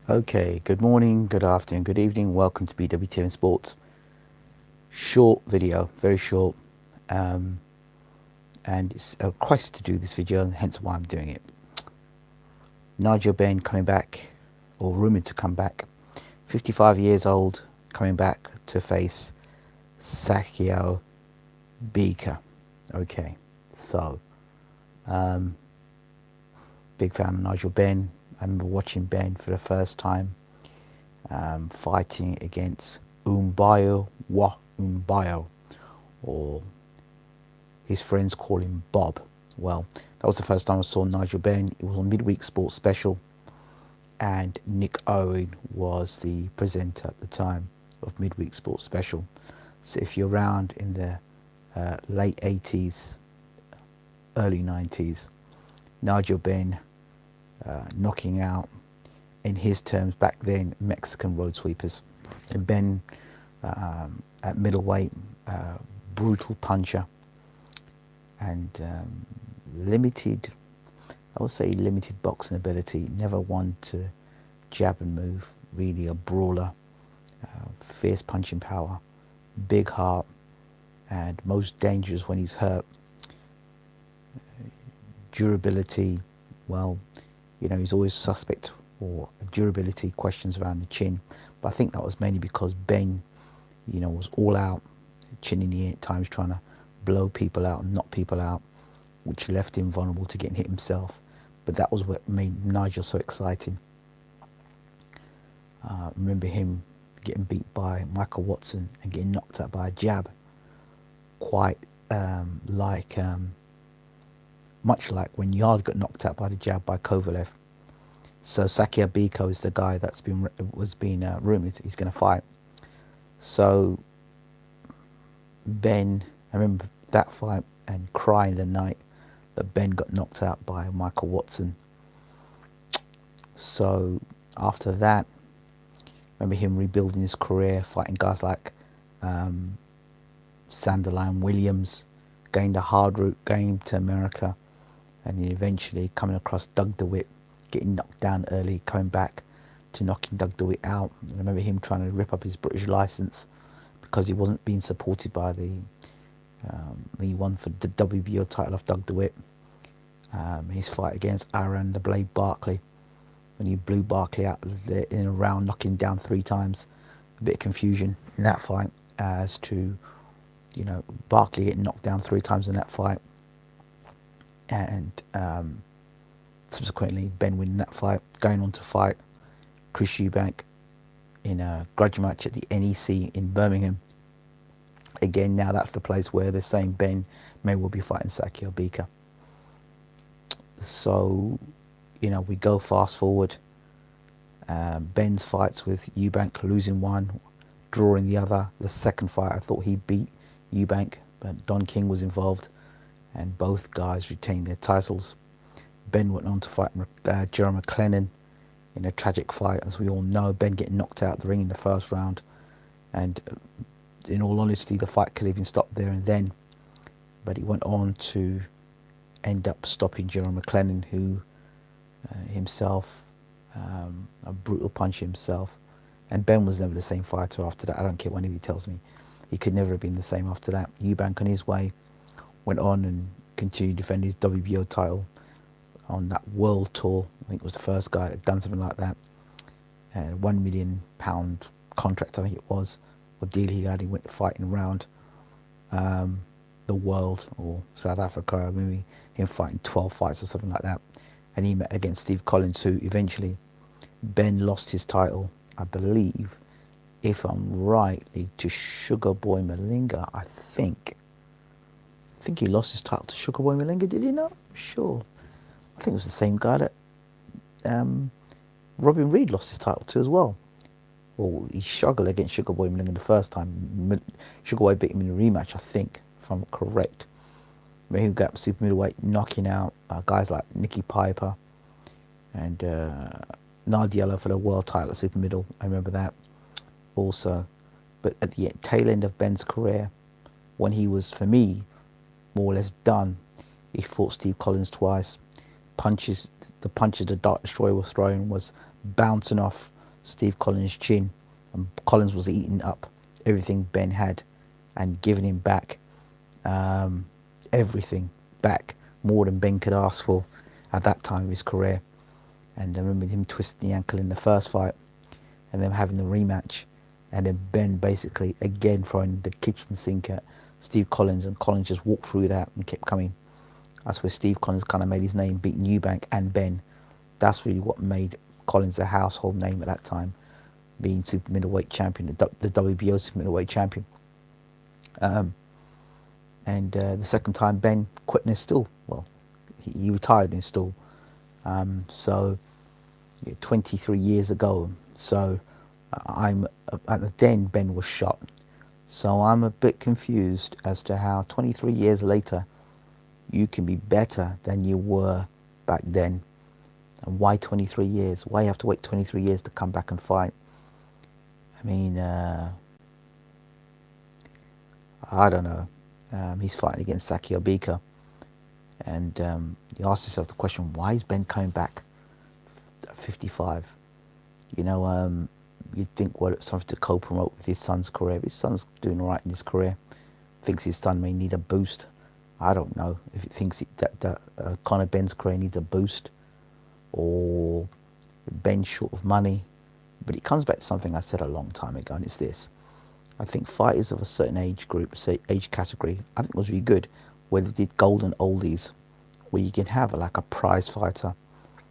Okay, good morning, good afternoon, good evening. Welcome to BWTM Sports. Short video, very short, um, and it's a request to do this video, hence why I'm doing it. Nigel Benn coming back, or rumoured to come back, 55 years old, coming back to face Sakio Bika. Okay, so um, big fan of Nigel Benn. I remember watching Ben for the first time fighting against Umbayo, or his friends call him Bob. Well, that was the first time I saw Nigel Benn. It was on Midweek Sports Special, and Nick Owen was the presenter at the time of Midweek Sports Special. So if you're around in the late 80s, early 90s, Nigel Benn knocking out, in his terms back then, Mexican road sweepers. And Ben at middleweight, brutal puncher, and limited, I would say limited boxing ability. Never one to jab and move. Really a brawler, fierce punching power, big heart, and most dangerous when he's hurt. Durability, well, he's always suspect for durability questions around the chin. But I think that was mainly because Ben, was all out, chin in the air at times, trying to blow people out and knock people out, which left him vulnerable to getting hit himself. But that was what made Nigel so exciting. Remember him getting beat by Michael Watson and getting knocked out by a jab, quite much like when Yard got knocked out by the jab by Kovalev. So Sakia Biko is the guy that's been rumored he's going to fight. So Ben, I remember that fight and crying the night that Ben got knocked out by Michael Watson. So after that, I remember him rebuilding his career, fighting guys like Sanderline Williams, going the hard route, going to America, and then eventually coming across Doug DeWitt, getting knocked down early, coming back to knocking Doug DeWitt out. I remember him trying to rip up his British license because he wasn't being supported by he won for the WBO title of Doug DeWitt. His fight against Aaron the Blade Barkley, when he blew Barkley out in a round, knocking him down 3 times. A bit of confusion in that fight as to, Barkley getting knocked down 3 times in that fight, and subsequently Ben winning that fight, going on to fight Chris Eubank in a grudge match at the NEC in Birmingham. Again, now that's the place where they're saying Ben may well be fighting Sakio Bika. So, we go fast forward. Ben's fights with Eubank, losing one, drawing the other. The second fight, I thought he beat Eubank, but Don King was involved, and both guys retained their titles. Ben went on to fight Jerome McLennan in a tragic fight, as we all know. Ben getting knocked out of the ring in the first round, and in all honesty, the fight could have been stopped there and then. But he went on to end up stopping Jerome McLennan, who himself, a brutal puncher himself. And Ben was never the same fighter after that. I don't care what anybody tells me. He could never have been the same after that. Eubank, on his way, went on and continued defending his WBO title on that world tour. I think it was the first guy that had done something like that. £1 million contract, I think it was, or deal he had. He went fighting around the world, or South Africa. I remember him fighting 12 fights or something like that. And he met against Steve Collins, who eventually Ben lost his title, I believe, if I'm right, to Sugar Boy Malinga. I think he lost his title to Sugar Boy Malinga. Did he not? Sure. I think it was the same guy that Robin Reed lost his title to as well. Well, he struggled against Sugar Boy Malinga the first time. Sugar Boy beat him in a rematch, I think, if I'm correct. But he got super middleweight, knocking out guys like Nicky Piper and Nardiello for the world title at super middle. I remember that also. But at the tail end of Ben's career, when he was, for me, more or less done, he fought Steve Collins twice. The punches the Dark Destroyer was throwing was bouncing off Steve Collins' chin, and Collins was eating up everything Ben had and giving him back um, everything back, more than Ben could ask for at that time of his career. And I remember him twisting the ankle in the first fight and then having the rematch, and then Ben basically again throwing the kitchen sink at Steve Collins, and Collins just walked through that and kept coming. That's where Steve Collins kind of made his name, beating Eubank and Ben. That's really what made Collins a household name at that time, being super middleweight champion, the WBO super middleweight champion. Um, and the second time Ben quit in his stool. Well, he retired in his stool. So 23 years ago. So I'm at the den. Ben was shot. So I'm a bit confused as to how 23 years later you can be better than you were back then. And why 23 years? Why you have to wait 23 years to come back and fight? I mean, I don't know. He's fighting against Saki Obika. And you ask yourself the question, why is Ben coming back at 55? You know, you'd think, well, it's something to co-promote with his son's career. His son's doing all right in his career. Thinks his son may need a boost. I don't know if he thinks that Conor Ben's career needs a boost, or Ben's short of money. But it comes back to something I said a long time ago, and it's this. I think fighters of a certain age group, say age category, I think it was really good where they did golden oldies, where you can have like a prize fighter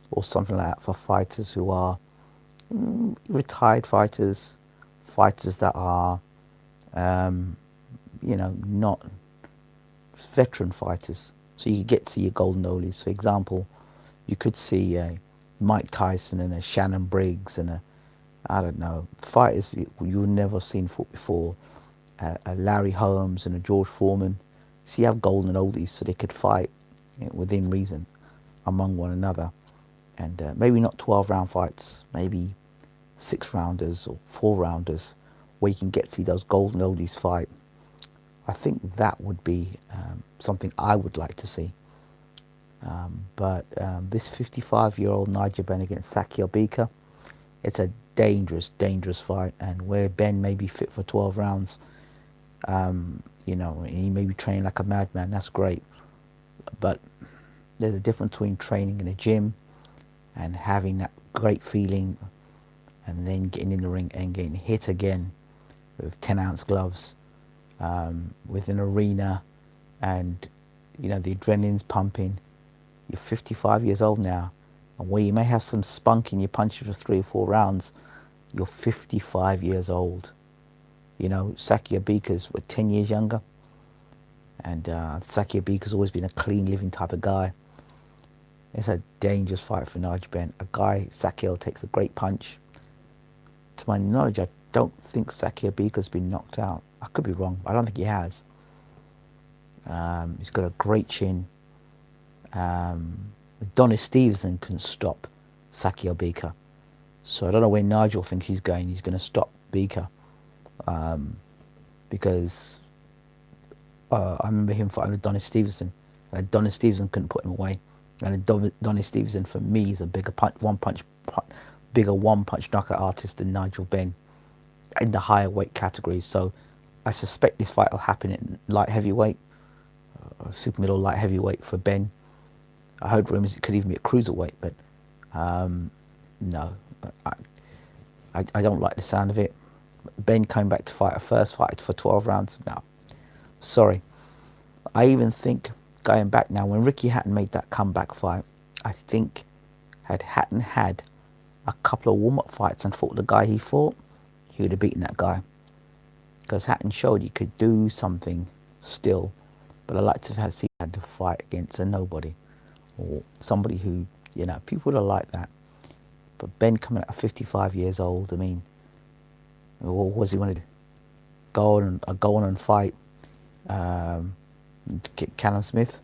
or something like that for fighters who are retired fighters, fighters that are, not veteran fighters. So you get to see your golden oldies. For example, you could see Mike Tyson and a Shannon Briggs and I don't know, fighters you've never seen fought before, a Larry Holmes and a George Foreman. So you have golden oldies so they could fight within reason among one another. And maybe not 12 round fights, maybe 6 rounders or 4 rounders where you can get to see those golden oldies fight. I think that would be something I would like to see. But this 55-year-old Nigel Benn against Saki Obika, it's a dangerous, dangerous fight. And where Ben may be fit for 12 rounds, he may be training like a madman. That's great. But there's a difference between training in a gym and having that great feeling and then getting in the ring and getting hit again with 10-ounce gloves with an arena, and the adrenaline's pumping. You're 55 years old now, and where you may have some spunk in your punches for 3 or 4 rounds, you're 55 years old. Saki Obika's 10 years younger, and Saki Obika's always been a clean living type of guy. It's a dangerous fight for Nigel Benn. A guy, Saki takes a great punch. To my knowledge, I don't think Saki Obika's been knocked out. I could be wrong, but I don't think he has. He's got a great chin. Adonis Stevenson can stop Saki Obika. So I don't know where Nigel thinks he's going. He's going to stop Bika. Because I remember him fighting Adonis Stevenson, and Adonis Stevenson couldn't put him away. And Adonis Stevenson, for me, is a bigger one-punch knockout artist than Nigel Benn in the higher weight category. So I suspect this fight will happen in light heavyweight, super middle light heavyweight for Ben. I heard rumors it could even be a cruiserweight, but no, I don't like the sound of it. Ben coming back to fight a first fight for 12 rounds, no, sorry. I even think, going back now, when Ricky Hatton made that comeback fight, I think had Hatton had a couple of warm-up fights and fought the guy he fought, he would have beaten that guy. Because Hatton showed he could do something still. But I'd like to have seen him had to fight against a nobody. Or somebody who, people are like that. But Ben coming at 55 years old, I mean, what was he want to do? Go on and fight Callum Smith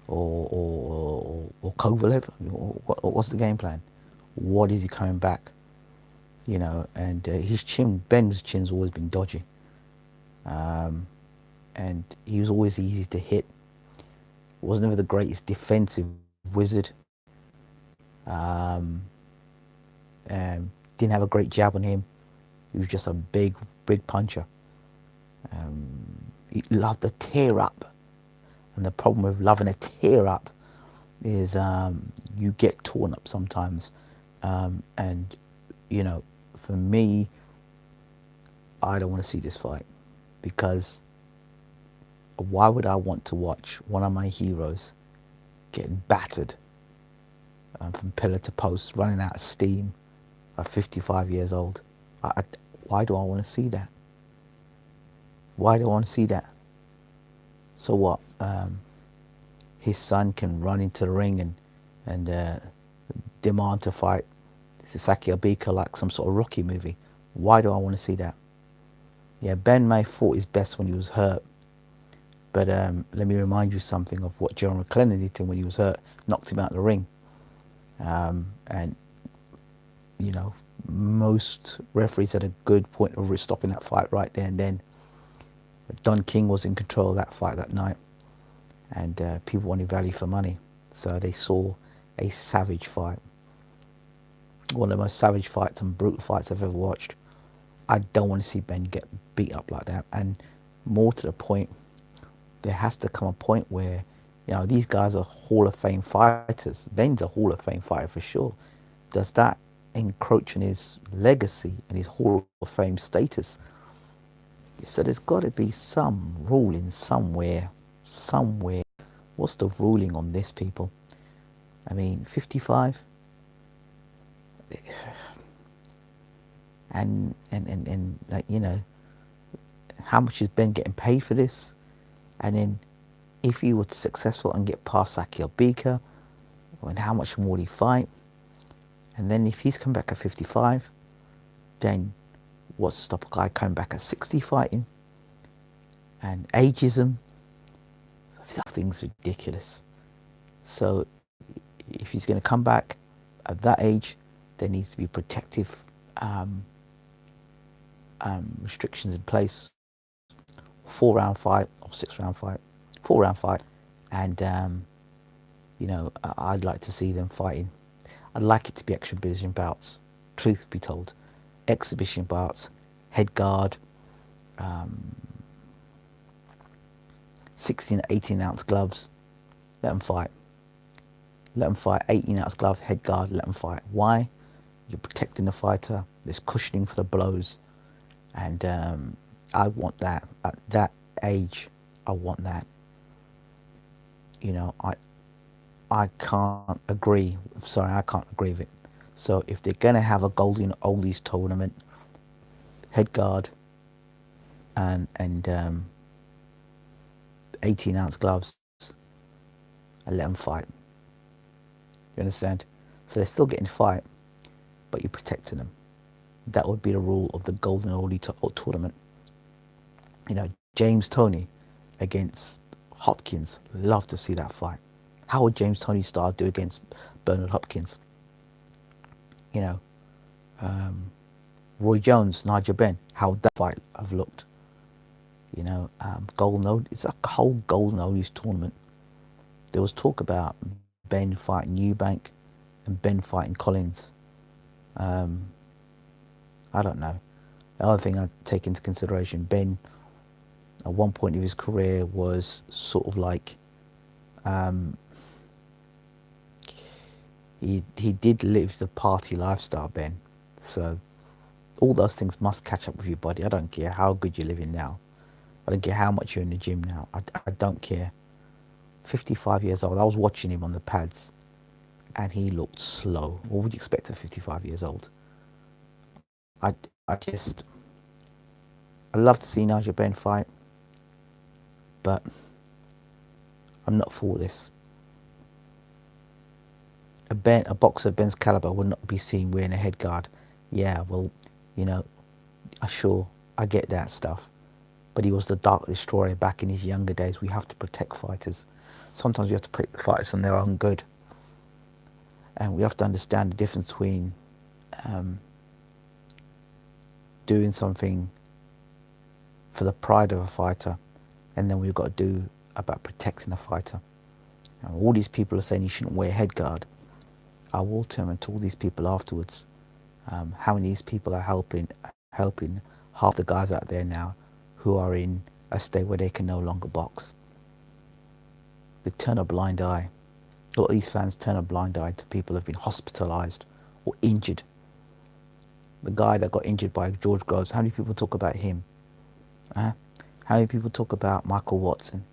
or Kovalev? What's the game plan? What is he coming back? And his chin, Ben's chin's always been dodgy. And he was always easy to hit. Was never the greatest defensive wizard. And Didn't have a great jab on him. He was just a big puncher. He loved to tear up. And the problem with loving to tear up is you get torn up sometimes. And, you know, for me, I don't want to see this fight because why would I want to watch one of my heroes getting battered from pillar to post, running out of steam at 55 years old? I, why do I want to see that? Why do I want to see that? So what? His son can run into the ring and demand to fight Sasaki Obika like some sort of Rocky movie. Why do I want to see that? Yeah, Ben May fought his best when he was hurt. But let me remind you something of what John McClellan did to him when he was hurt. Knocked him out of the ring. And, you know, most referees had a good point of stopping that fight right there and then. But Don King was in control of that fight that night. And people wanted value for money. So they saw a savage fight. One of the most savage fights and brutal fights I've ever watched. I don't want to see Ben get beat up like that. And more to the point, there has to come a point where, you know, these guys are Hall of Fame fighters. Ben's a Hall of Fame fighter for sure. Does that encroach on his legacy and his Hall of Fame status? So there's got to be some ruling somewhere. What's the ruling on this, people? I mean, 55? And like, you know, how much is Ben getting paid for this? And then if he was successful and get past Saki Obika, and how much more would he fight? And then if he's come back at 55, then what's to stop a guy coming back at 60 fighting? And ageism, that thing's ridiculous. So if he's going to come back at that age, there needs to be protective restrictions in place. 4-round fight or 6-round fight, 4-round fight, and you know, I'd like to see them fighting. I'd like it to be exhibition bouts. Truth be told, exhibition bouts, head guard, 16, 18-ounce gloves. Let them fight. Let them fight. 18-ounce gloves, head guard. Let them fight. Why? You're protecting the fighter. There's cushioning for the blows, and I want that at that age. I want that. You know, I can't agree. Sorry, I can't agree with it. So if they're gonna have a golden oldies tournament, head guard and 18-ounce gloves, and let them fight. You understand? So they're still getting fight, but you're protecting them. That would be the rule of the golden oldie tournament. You know, James Toney against Hopkins. Love to see that fight. How would James Toney style do against Bernard Hopkins? You know, Roy Jones, Nigel Benn. How would that fight have looked? You know, golden old. It's a whole golden oldies tournament. There was talk about Ben fighting Eubank and Ben fighting Collins. I don't know. The other thing I take into consideration, Ben, at one point of his career, was sort of like, he did live the party lifestyle, Ben. So all those things must catch up with you, buddy. I don't care how good you're living now. I don't care how much you're in the gym now. I don't care. 55 years old. I was watching him on the pads, and he looked slow. What would you expect at 55 years old? I love to see Nigel Benn fight, but I'm not for this. A boxer of Ben's caliber would not be seen wearing a head guard. Yeah, well, you know, I get that stuff. But he was the Dark Destroyer back in his younger days. We have to protect fighters. Sometimes we have to protect the fighters from their own good. And we have to understand the difference between doing something for the pride of a fighter, and then we've got to do about protecting a fighter. And all these people are saying you shouldn't wear a head guard. I will turn to all these people afterwards How many of these people are helping half the guys out there now who are in a state where they can no longer box? They turn a blind eye. A lot of these fans turn a blind eye to people who have been hospitalised or injured. The guy that got injured by George Groves, how many people talk about him? Huh? How many people talk about Michael Watson?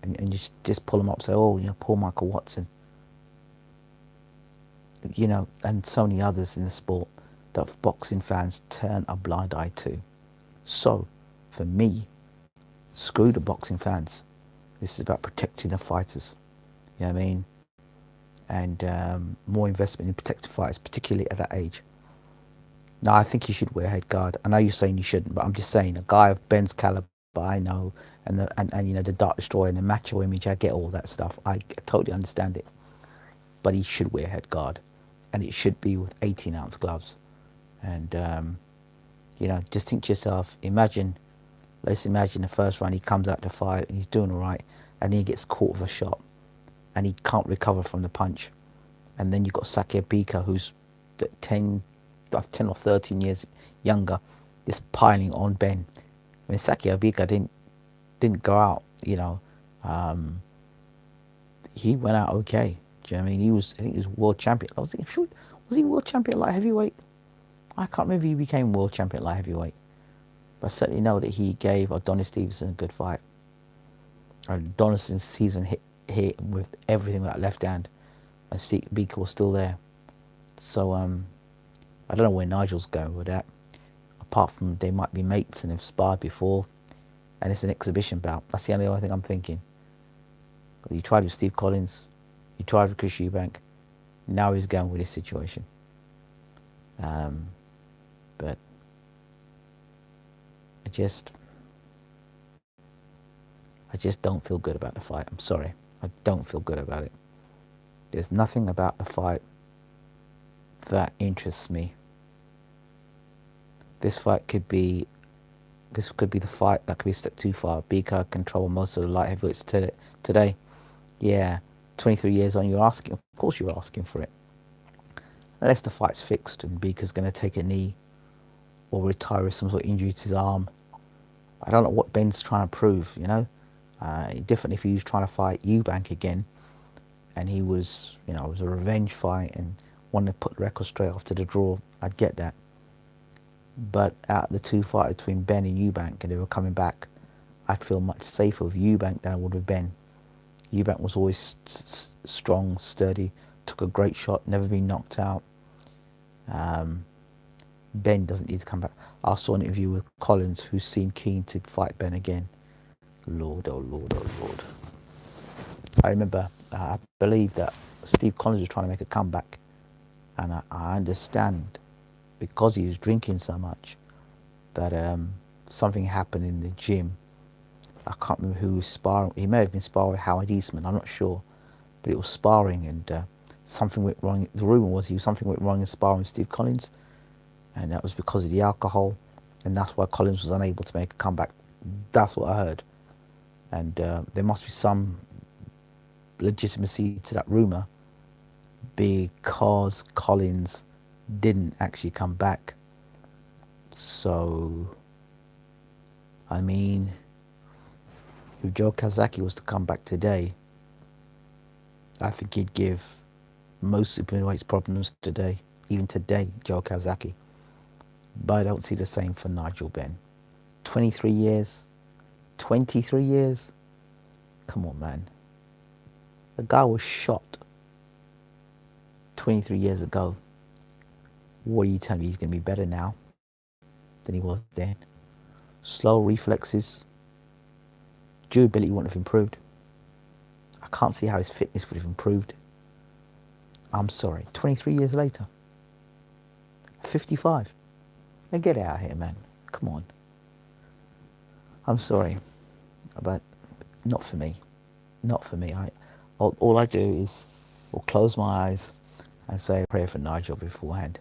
And you just pull him up and say, oh, poor Michael Watson. And so many others in the sport that boxing fans turn a blind eye to. So, for me, screw the boxing fans. This is about protecting the fighters. You know what I mean? And more investment in protecting fighters, particularly at that age. Now, I think you should wear a head guard. I know you're saying you shouldn't, but I'm just saying a guy of Ben's caliber, I know, and the Dark Destroyer and the macho image, I get all that stuff. I totally understand it. But he should wear a head guard, and it should be with 18-ounce gloves. And just think to yourself, let's imagine the first round he comes out to fight and he's doing all right, and then he gets caught with a shot, and he can't recover from the punch. And then you've got Sakir Bika, who's 10 or 13 years younger, just piling on Ben. I mean, Sakir Bika didn't go out, he went out okay. Do you know what I mean? I think he was world champion. Was he world champion light heavyweight? I can't remember if he became world champion light heavyweight. But I certainly know that he gave Adonis Stevenson a good fight. Adonis's season hit with everything with that left hand. And Bika was still there. So, I don't know where Nigel's going with that. Apart from they might be mates and have sparred before. And it's an exhibition bout. That's the only thing I'm thinking. You tried with Steve Collins. You tried with Chris Eubank. Now he's going with this situation. But I just don't feel good about the fight. I'm sorry. I don't feel good about it. There's nothing about the fight that interests me. This could be the fight that could be a step too far. Bika can trouble most of the light heavyweights today. Yeah, 23 years on, of course you're asking for it. Unless the fight's fixed and Bika's going to take a knee or retire with some sort of injury to his arm. I don't know what Ben's trying to prove, Different if he was trying to fight Eubank again and he was, it was a revenge fight and wanted to put the record straight after the draw. I'd get that. But out of the two fights between Ben and Eubank, and they were coming back, I'd feel much safer with Eubank than I would with Ben. Eubank was always strong, sturdy, took a great shot, never been knocked out. Ben doesn't need to come back. I saw an interview with Collins, who seemed keen to fight Ben again. Lord, oh Lord, oh Lord. I remember, I believe that Steve Collins was trying to make a comeback, and I understand, because he was drinking so much, that something happened in the gym. I can't remember who was sparring. He may have been sparring with Howard Eastman, I'm not sure. But it was sparring, and something went wrong. The rumour was something went wrong in sparring with Steve Collins, and that was because of the alcohol, and that's why Collins was unable to make a comeback. That's what I heard. And there must be some legitimacy to that rumour, because Collins didn't actually come back. So, I mean, if Joe Kazaki was to come back today, I think he'd give most supermiddleweights problems today, even today, Joe Kazaki. But I don't see the same for Nigel Benn. 23 years? 23 years? Come on, man. The guy was shot 23 years ago. What are you telling me? He's going to be better now than he was then? Slow reflexes. Durability wouldn't have improved. I can't see how his fitness would have improved. I'm sorry. 23 years later. 55. Now get out of here, man. Come on. I'm sorry. But not for me. Not for me. All I do is close my eyes and say a prayer for Nigel beforehand.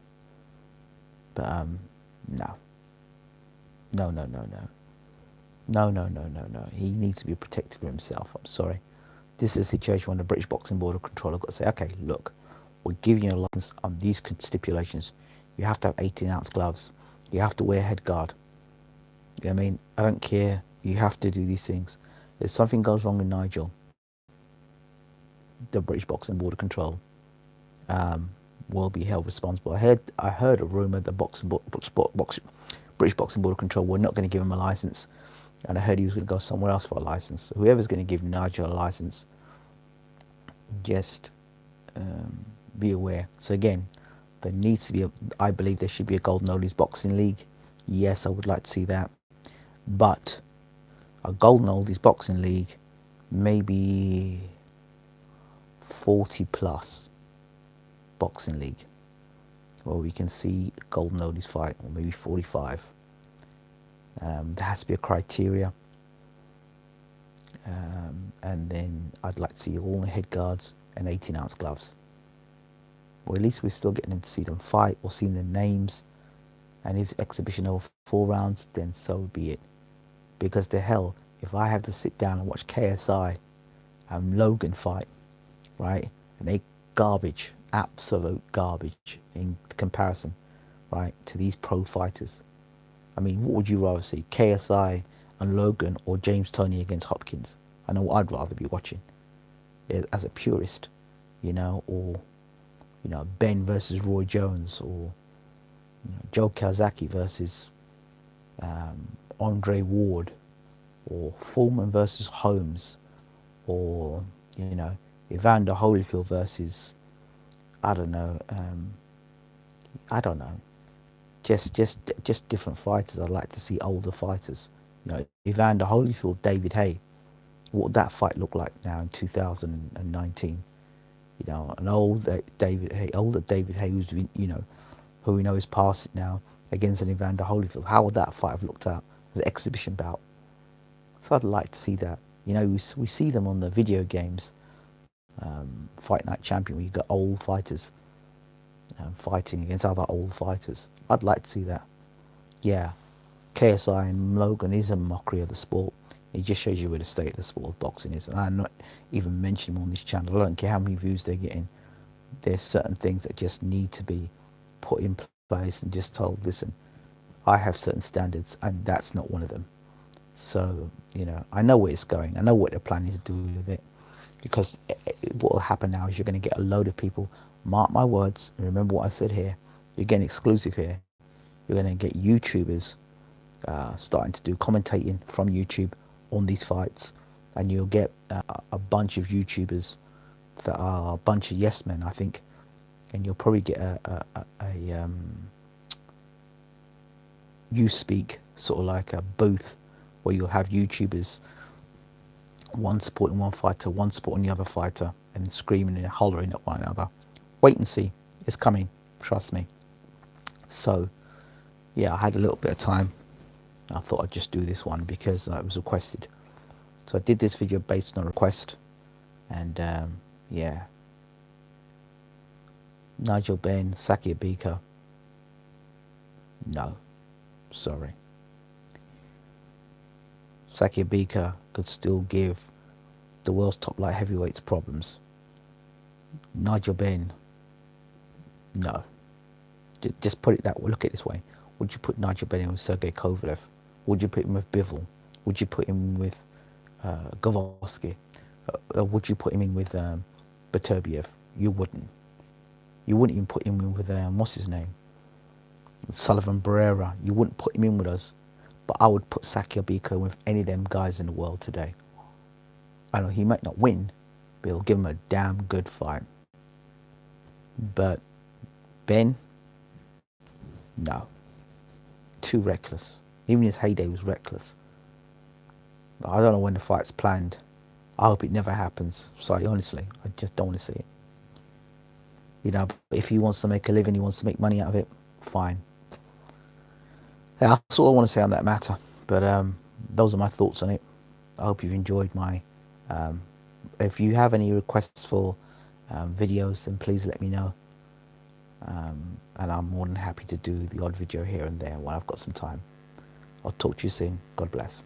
But no. No. No. He needs to be protective of himself. I'm sorry. This is a situation when the British Boxing Board of Control have got to say, okay, look, we're giving you a license on these stipulations. You have to have 18-ounce gloves. You have to wear a head guard. You know what I mean? I don't care. You have to do these things. If something goes wrong with Nigel, the British Boxing Board of Control um, will be held responsible. I heard a rumor that British Boxing Board of Control were not going to give him a license, and I heard he was going to go somewhere else for a license. So whoever's going to give Nigel a license, just be aware. So again, there needs to be I believe there should be a Golden Oldies Boxing League. Yes, I would like to see that, but a Golden Oldies Boxing League, maybe 40 plus boxing league, where we can see Golden Oldies fight, or maybe 45. There has to be a criteria, and then I'd like to see all the head guards and 18-ounce gloves. Or at least we're still getting them to see them fight or seeing their names. And if exhibition over 4 rounds, then so be it. Because the hell, if I have to sit down and watch KSI and Logan fight, right, and they garbage, absolute garbage in comparison, right, to these pro fighters. I mean, what would you rather see, KSI and Logan, or James Toney against Hopkins? I know what I'd rather be watching as a purist, or Ben versus Roy Jones, or Joe Kawasaki versus Andre Ward, or Foreman versus Holmes, or Evander Holyfield versus I don't know, just different fighters. I'd like to see older fighters. Evander Holyfield, David Haye. What would that fight look like now in 2019? An older David Haye, who's who we know is past it now, against an Evander Holyfield. How would that fight have looked out as an exhibition bout? So I'd like to see that. We see them on the video games, Fight Night Champion, where you got old fighters fighting against other old fighters. I'd like to see that. Yeah, KSI and Logan is a mockery of the sport. It just shows you where the state of the sport of boxing is. And I'm not even mentioning them on this channel. I don't care how many views they're getting. There's certain things that just need to be put in place and just told, listen, I have certain standards and that's not one of them. So, I know where it's going. I know what they're planning to do with it. Because what will happen now is you're going to get a load of people, mark my words, and remember what I said here, you're getting exclusive here. You're going to get YouTubers starting to do commentating from YouTube on these fights. And you'll get a bunch of YouTubers that are a bunch of yes men, I think. And you'll probably get a you speak, sort of like a booth, where you'll have YouTubers, one supporting one fighter, one supporting the other fighter, and screaming and hollering at one another. Wait and see. It's coming. Trust me. So, yeah, I had a little bit of time. I thought I'd just do this one because it was requested. So I did this video based on request. And, yeah. Nigel Benn, Sakia Bika. No. Sorry. Sakia Bika could still give the world's top light heavyweights problems. Nigel Benn, no. Just put it that way. Look at it this way. Would you put Nigel Benn in with Sergey Kovalev? Would you put him with Bivol? Would you put him with Gavoski? Would you put him in with Beterbiev? You wouldn't. You wouldn't even put him in with what's his name? Sullivan Barrera. You wouldn't put him in with us. But I would put Sakia Bika with any of them guys in the world today. I know he might not win, but he'll give him a damn good fight. But Ben, no. Too reckless. Even his heyday was reckless. I don't know when the fight's planned. I hope it never happens. Sorry, honestly, I just don't want to see it. But if he wants to make a living, he wants to make money out of it, fine. That's all I want to say on that matter. But those are my thoughts on it. I hope you've enjoyed my... if you have any requests for videos, then please let me know. And I'm more than happy to do the odd video here and there when I've got some time. I'll talk to you soon. God bless.